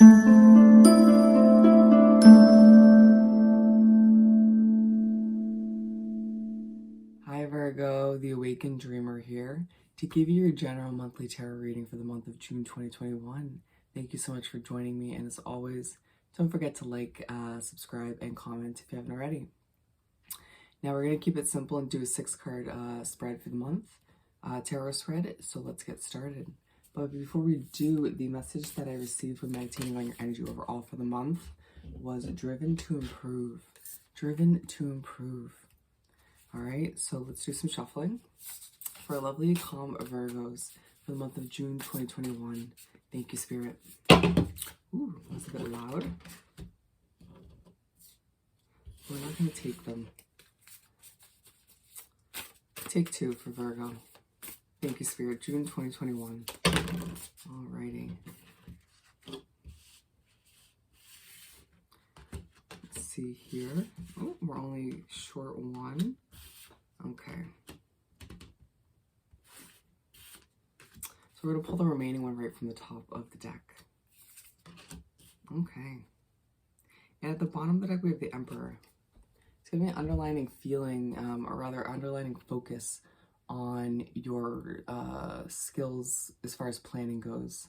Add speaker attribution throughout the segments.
Speaker 1: Hi Virgo, the Awakened Dreamer here to give you your general monthly tarot reading for the month of June 2021. Thank you so much for joining me, and as always, don't forget to like, subscribe, and comment if you haven't already. Now we're going to keep it simple and do a 6-card spread for the month, tarot spread, so let's get started. But before we do, the message that I received when meditating on your energy overall for the month was driven to improve. Driven to improve. All right, so let's do some shuffling for our lovely, calm Virgos for the month of June 2021. Thank you, Spirit. Ooh, that's a bit loud. We're not going to take them. Take 2 for Virgo. Thank you, Spirit. June 2021. Alrighty. Let's see here. Oh, we're only short one. Okay. So we're going to pull the remaining one right from the top of the deck. Okay. And at the bottom of the deck, we have the Emperor. It's going to be an underlining feeling, or rather underlining focus on your skills as far as planning goes.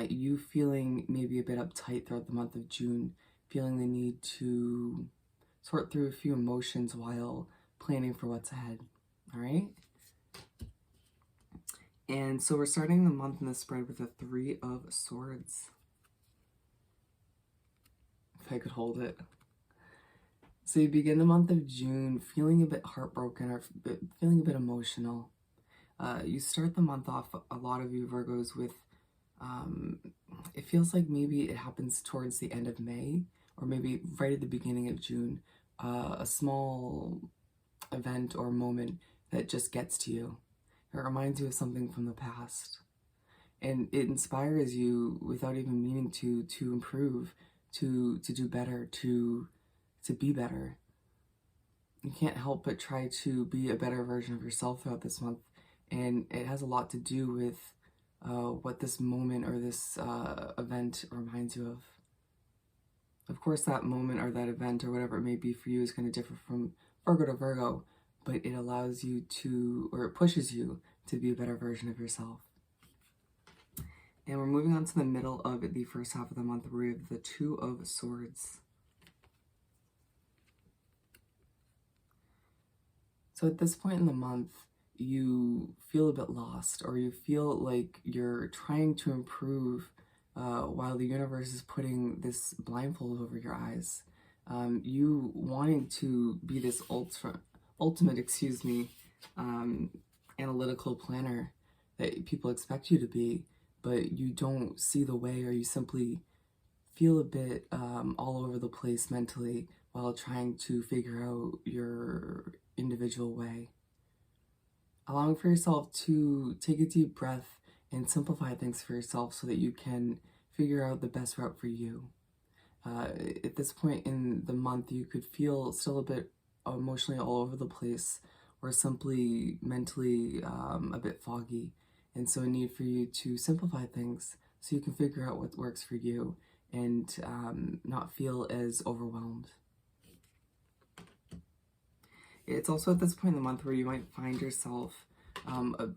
Speaker 1: You feeling maybe a bit uptight throughout the month of June, feeling the need to sort through a few emotions while planning for what's ahead. All right? And so we're starting the month in the spread with a 3 of Swords. If I could hold it. So you begin the month of June feeling a bit heartbroken or feeling a bit emotional. You start the month off, a lot of you Virgos, with, it feels like maybe it happens towards the end of May or maybe right at the beginning of June, a small event or moment that just gets to you. It reminds you of something from the past. And it inspires you without even meaning to improve, to do better, to be better. You can't help but try to be a better version of yourself throughout this month, and it has a lot to do with what this moment or this event reminds you of. Of course, that moment or that event or whatever it may be for you is going to differ from Virgo to Virgo, but it allows you to, or it pushes you to be a better version of yourself. And we're moving on to the middle of the first half of the month, where we have the 2 of Swords. So at this point in the month, you feel a bit lost, or you feel like you're trying to improve while the universe is putting this blindfold over your eyes. You wanting to be this ultimate, analytical planner that people expect you to be, but you don't see the way, or you simply feel a bit all over the place mentally while trying to figure out your individual way. Allowing for yourself to take a deep breath and simplify things for yourself so that you can figure out the best route for you. At this point in the month, you could feel still a bit emotionally all over the place, or simply mentally a bit foggy. And so a need for you to simplify things so you can figure out what works for you and not feel as overwhelmed. It's also at this point in the month where you might find yourself a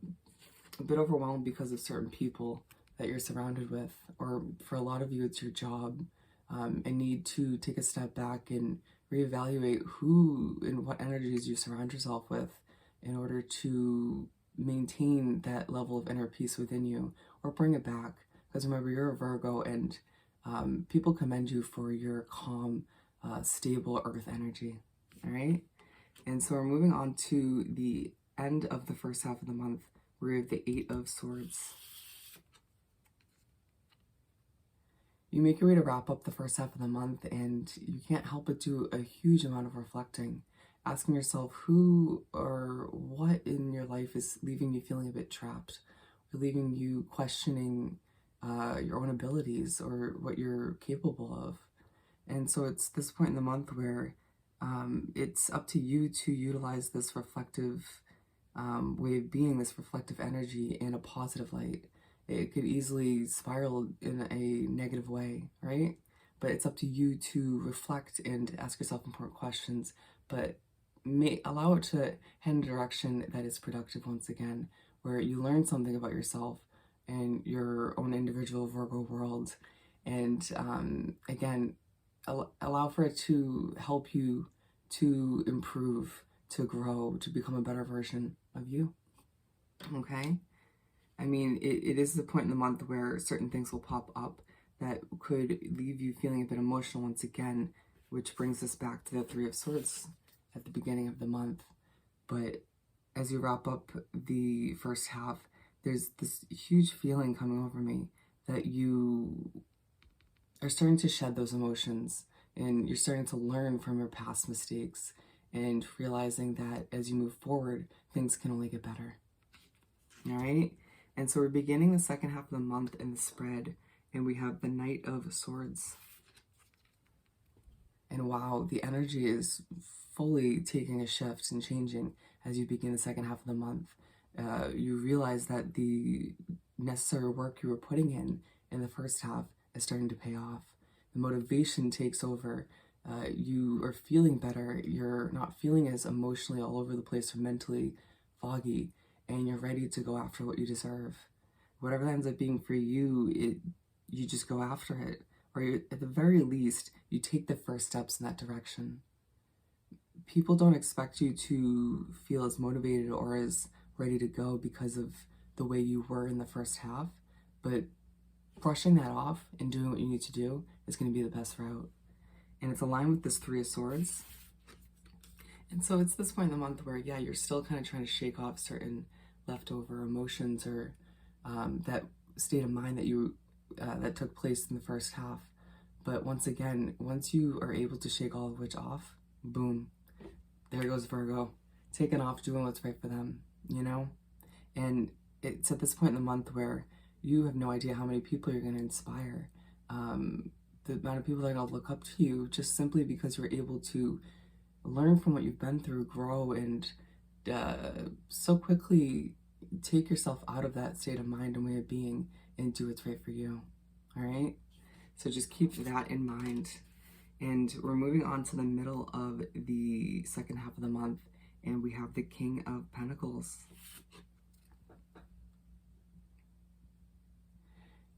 Speaker 1: bit overwhelmed because of certain people that you're surrounded with, or for a lot of you, it's your job, and need to take a step back and reevaluate who and what energies you surround yourself with in order to maintain that level of inner peace within you, or bring it back. Because remember, you're a Virgo, and people commend you for your calm, stable earth energy. All right? And so we're moving on to the end of the first half of the month, where we have the 8 of Swords. You make your way to wrap up the first half of the month, and you can't help but do a huge amount of reflecting, asking yourself who or what in your life is leaving you feeling a bit trapped, or leaving you questioning your own abilities or what you're capable of. And so it's this point in the month where it's up to you to utilize this reflective way of being, this reflective energy in a positive light, it could easily spiral in a negative way, right? But it's up to you to reflect and ask yourself important questions, but allow it to head in a direction that is productive once again, where you learn something about yourself and your own individual Virgo world. And again, allow for it to help you to improve, to grow, to become a better version of you. Okay? I mean, it is the point in the month where certain things will pop up that could leave you feeling a bit emotional once again, which brings us back to the Three of Swords at the beginning of the month. But as you wrap up the first half, there's this huge feeling coming over me that you are starting to shed those emotions and you're starting to learn from your past mistakes and realizing that as you move forward, things can only get better. All right? And so we're beginning the second half of the month in the spread, and we have the Knight of Swords. And wow, the energy is fully taking a shift and changing as you begin the second half of the month. You realize that the necessary work you were putting in the first half is starting to pay off. The motivation takes over. You are feeling better. You're not feeling as emotionally all over the place or mentally foggy, and you're ready to go after what you deserve. Whatever that ends up being for you, you just go after it. Or at the very least, you take the first steps in that direction. People don't expect you to feel as motivated or as ready to go because of the way you were in the first half, but brushing that off and doing what you need to do is going to be the best route. And it's aligned with this Three of Swords. And so it's this point in the month where, yeah, you're still kind of trying to shake off certain leftover emotions or that state of mind that you that took place in the first half. But once again, once you are able to shake all of which off, boom, there goes Virgo, taking off, doing what's right for them, you know? And it's at this point in the month where you have no idea how many people you're going to inspire. The amount of people that are going to look up to you just simply because you're able to learn from what you've been through, grow, and so quickly take yourself out of that state of mind and way of being and do what's right for you. All right? So just keep that in mind. And we're moving on to the middle of the second half of the month, and we have the King of Pentacles.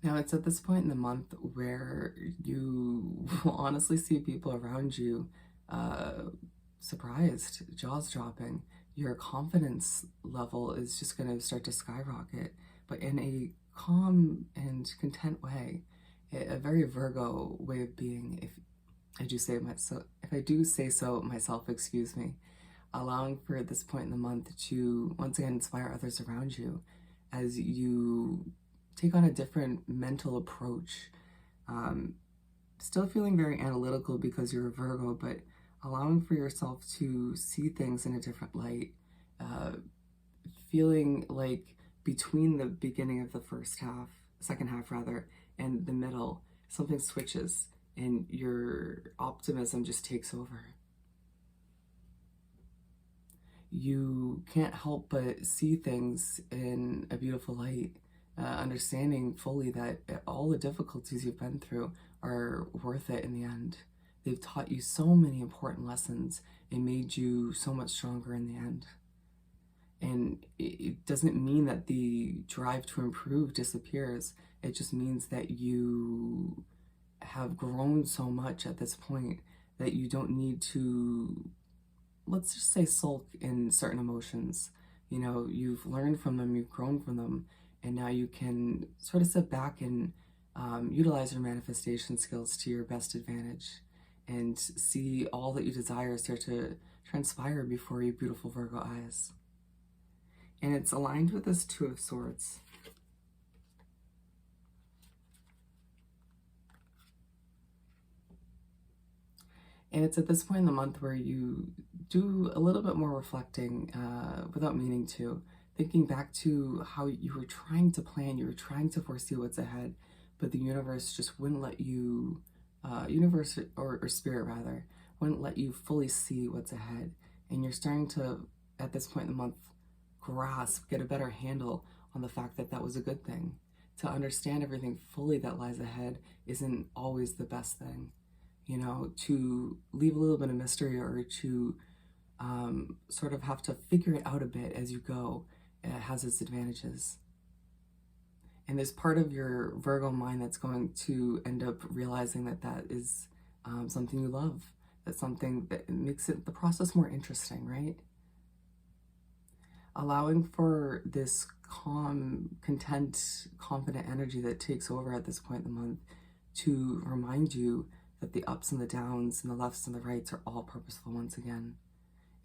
Speaker 1: Now, it's at this point in the month where you will honestly see people around you surprised, jaws dropping. Your confidence level is just going to start to skyrocket, but in a calm and content way, a very Virgo way of being, if I do say so myself, excuse me, allowing for this point in the month to once again inspire others around you as you take on a different mental approach. Still feeling very analytical because you're a Virgo, but allowing for yourself to see things in a different light. Feeling like between the beginning of the second half rather, and the middle, something switches and your optimism just takes over. You can't help but see things in a beautiful light, understanding fully that all the difficulties you've been through are worth it in the end. They've taught you so many important lessons and made you so much stronger in the end. And it doesn't mean that the drive to improve disappears. It just means that you have grown so much at this point that you don't need to, let's just say, sulk in certain emotions. You know, you've learned from them, you've grown from them, and now you can sort of sit back and utilize your manifestation skills to your best advantage and see all that you desire start to transpire before your beautiful Virgo eyes. And it's aligned with this Two of Swords. And it's at this point in the month where you do a little bit more reflecting without meaning to, thinking back to how you were trying to plan, you were trying to foresee what's ahead, but the universe just wouldn't let you, universe or spirit rather, wouldn't let you fully see what's ahead. And you're starting to, at this point in the month, get a better handle on the fact that that was a good thing, to understand everything fully that lies ahead isn't always the best thing. You know, to leave a little bit of mystery or to sort of have to figure it out a bit as you go, it has its advantages. And there's part of your Virgo mind that's going to end up realizing that that is something you love. That's something that makes the process more interesting, right? Allowing for this calm, content, confident energy that takes over at this point in the month to remind you that the ups and the downs and the lefts and the rights are all purposeful once again.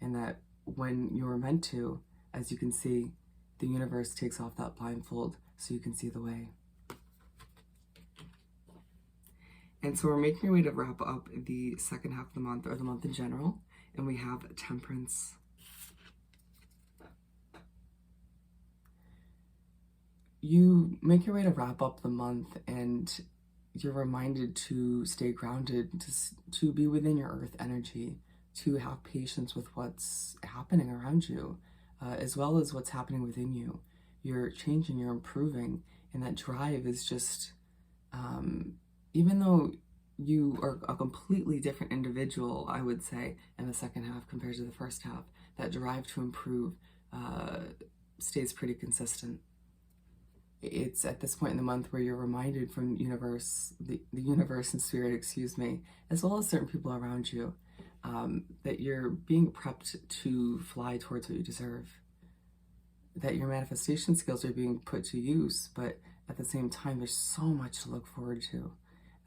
Speaker 1: And that when you're meant to, as you can see, the universe takes off that blindfold so you can see the way. And so we're making our way to wrap up the second half of the month, or the month in general, and we have Temperance. You make your way to wrap up the month and you're reminded to stay grounded, to be within your earth energy, to have patience with what's happening around you, as well as what's happening within you. You're changing, you're improving, and that drive is just, even though you are a completely different individual, I would say, in the second half compared to the first half, that drive to improve stays pretty consistent. It's at this point in the month where you're reminded from the universe and spirit, excuse me, as well as certain people around you, that you're being prepped to fly towards what you deserve, that your manifestation skills are being put to use, but at the same time, there's so much to look forward to,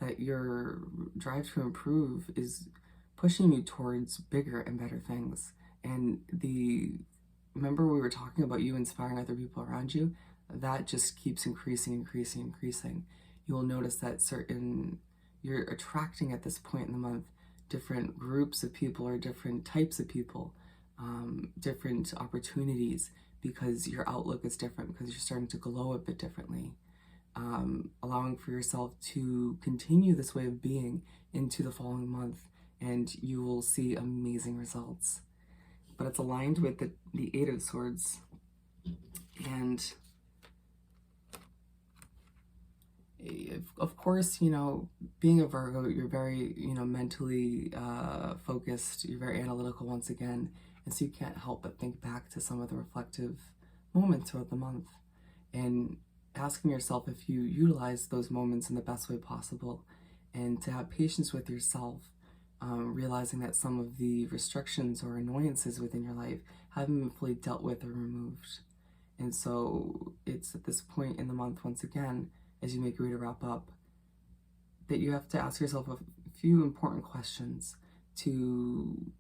Speaker 1: that your drive to improve is pushing you towards bigger and better things. And remember we were talking about you inspiring other people around you? That just keeps increasing. You will notice that you're attracting at this point in the month different groups of people or different types of people, different opportunities, because your outlook is different, because you're starting to glow a bit differently. Allowing for yourself to continue this way of being into the following month, and you will see amazing results. But it's aligned with the Eight of Swords, and of course, you know, being a Virgo, you're very, mentally focused, you're very analytical once again, and so you can't help but think back to some of the reflective moments throughout the month, and asking yourself if you utilize those moments in the best way possible, and to have patience with yourself, realizing that some of the restrictions or annoyances within your life haven't been fully dealt with or removed. And so it's at this point in the month, once again, as you make your way to wrap up, that you have to ask yourself a few important questions to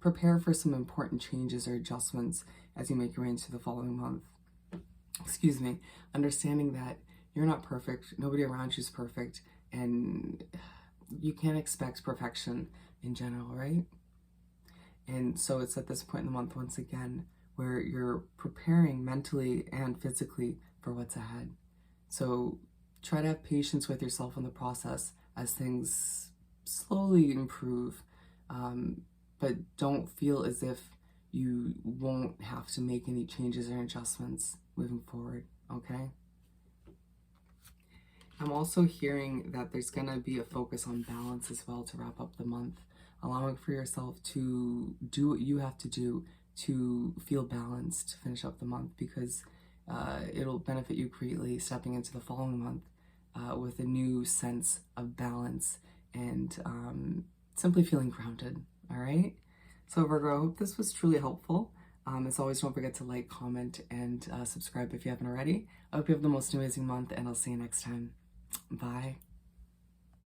Speaker 1: prepare for some important changes or adjustments as you make your way into the following month. Excuse me, understanding that you're not perfect, nobody around you is perfect, and you can't expect perfection in general, right? And so it's at this point in the month, once again, where you're preparing mentally and physically for what's ahead. So try to have patience with yourself in the process as things slowly improve, but don't feel as if you won't have to make any changes or adjustments moving forward, okay? I'm also hearing that there's gonna be a focus on balance as well to wrap up the month, allowing for yourself to do what you have to do to feel balanced to finish up the month, because it'll benefit you greatly stepping into the following month with a new sense of balance and simply feeling grounded, all right? So Virgo, I hope this was truly helpful. As always, don't forget to like, comment, and subscribe if you haven't already. I hope you have the most amazing month, and I'll see you next time. Bye.